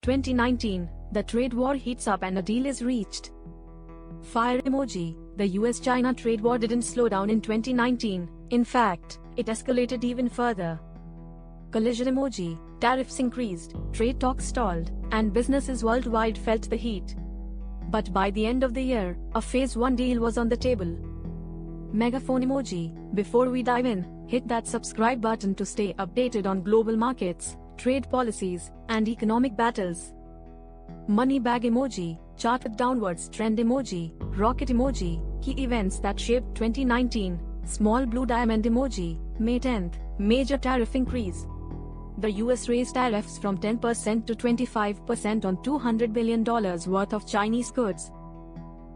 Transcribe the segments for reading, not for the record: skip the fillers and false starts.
2019, the trade war heats up and a deal is reached. Fire emoji. The US-China trade war didn't slow down in 2019, in fact, it escalated even further. Collision emoji. Tariffs increased, trade talks stalled, and businesses worldwide felt the heat. But by the end of the year, a Phase 1 deal was on the table. Megaphone emoji. Before we dive in, hit that subscribe button to stay updated on global markets, trade policies, and economic battles. Money bag emoji. Chart with downwards trend emoji. Rocket emoji. Key events that shaped 2019. Small blue diamond emoji. May 10th. Major tariff increase. The US raised tariffs from 10% to 25% on $200 billion worth of Chinese goods.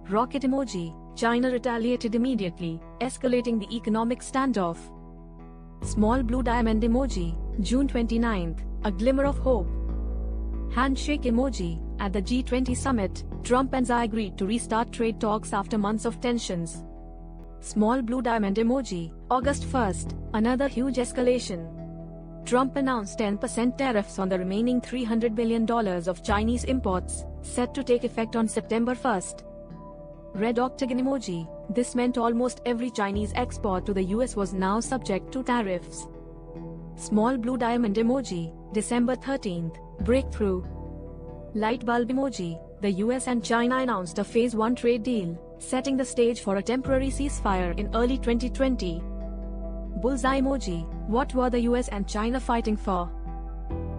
Rocket emoji. China retaliated immediately, escalating the economic standoff. Small blue diamond emoji. June 29th. A glimmer of hope. Handshake emoji. At the G20 summit, Trump and Xi agreed to restart trade talks after months of tensions. Small blue diamond emoji. August 1st. Another huge escalation. Trump announced 10% tariffs on the remaining $300 billion of Chinese imports, set to take effect on September 1st. Red octagon emoji. This meant almost every Chinese export to the US was now subject to tariffs. Small blue diamond emoji. December 13th. Breakthrough. Light bulb emoji. The US and China announced a Phase 1 trade deal, setting the stage for a temporary ceasefire in early 2020. Bullseye emoji. What were the US and China fighting for?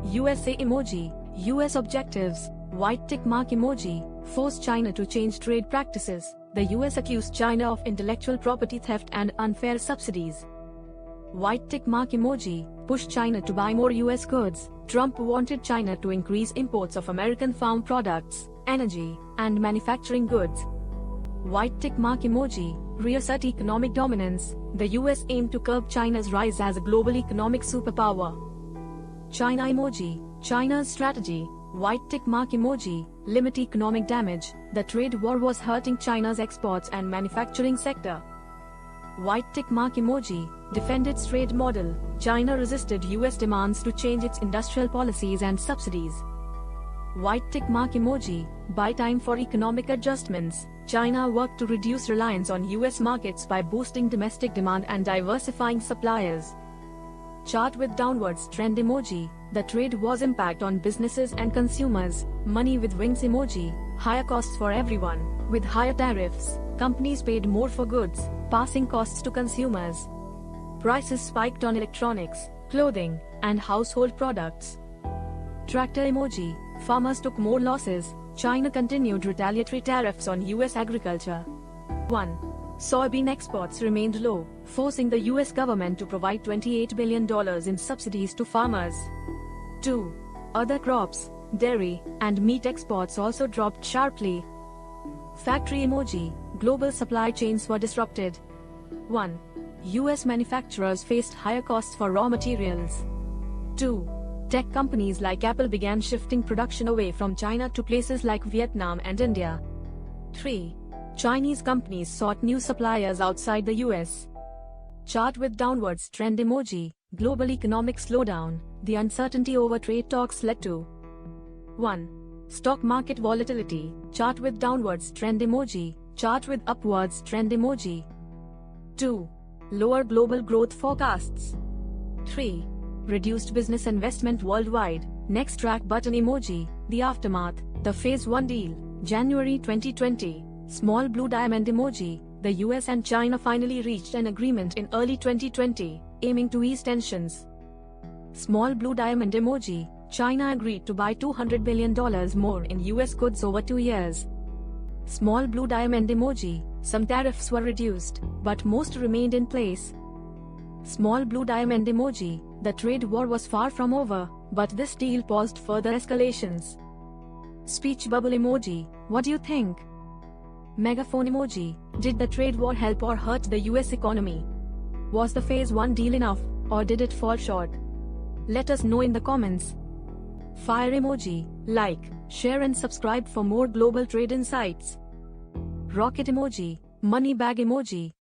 USA emoji. US objectives. White tick mark emoji. Forced China to change trade practices. The US accused China of intellectual property theft and unfair subsidies. White tick mark emoji. Pushed China to buy more US goods. Trump wanted China to increase imports of American farm products, energy, and manufacturing goods. White tick mark emoji. Reassert economic dominance. The US aimed to curb China's rise as a global economic superpower. China emoji. China's strategy. White tick mark emoji. Limit economic damage. The trade war was hurting China's exports and manufacturing sector. White tick mark emoji. Defend its trade model. China resisted US demands to change its industrial policies and subsidies. White tick mark emoji. Buy time for economic adjustments. China worked to reduce reliance on US markets by boosting domestic demand and diversifying suppliers. Chart with downwards trend emoji. The trade war's impact on businesses and consumers. Money with wings emoji. Higher costs for everyone. With higher tariffs, companies paid more for goods, passing costs to consumers. Prices spiked on electronics, clothing, and household products. Tractor emoji. Farmers took more losses. China continued retaliatory tariffs on US agriculture. 1. Soybean exports remained low, forcing the US government to provide $28 billion in subsidies to farmers. 2. Other crops, dairy, and meat exports also dropped sharply. Factory emoji. Global supply chains were disrupted. 1. US manufacturers faced higher costs for raw materials. 2. Tech companies like Apple began shifting production away from China to places like Vietnam and India. 3. Chinese companies sought new suppliers outside the US. Chart with downwards trend emoji. Global economic slowdown. The uncertainty over trade talks led to 1. Stock market volatility. Chart with downwards trend emoji. Chart with upwards trend emoji. 2. Lower global growth forecasts. 3. Reduced business investment worldwide. Next track button emoji. The aftermath. The Phase 1 deal. January 2020. Small blue diamond emoji. The US and China finally reached an agreement in early 2020, aiming to ease tensions. Small blue diamond emoji. China agreed to buy $200 billion more in US goods over 2 years. Small blue diamond emoji. Some tariffs were reduced, but most remained in place. Small blue diamond emoji. The trade war was far from over, but this deal paused further escalations. Speech bubble emoji. What do you think? Megaphone emoji. Did the trade war help or hurt the US economy? Was the Phase 1 deal enough, or did it fall short? Let us know in the comments. Fire emoji. Like, share and subscribe for more global trade insights. Rocket emoji. Money bag emoji.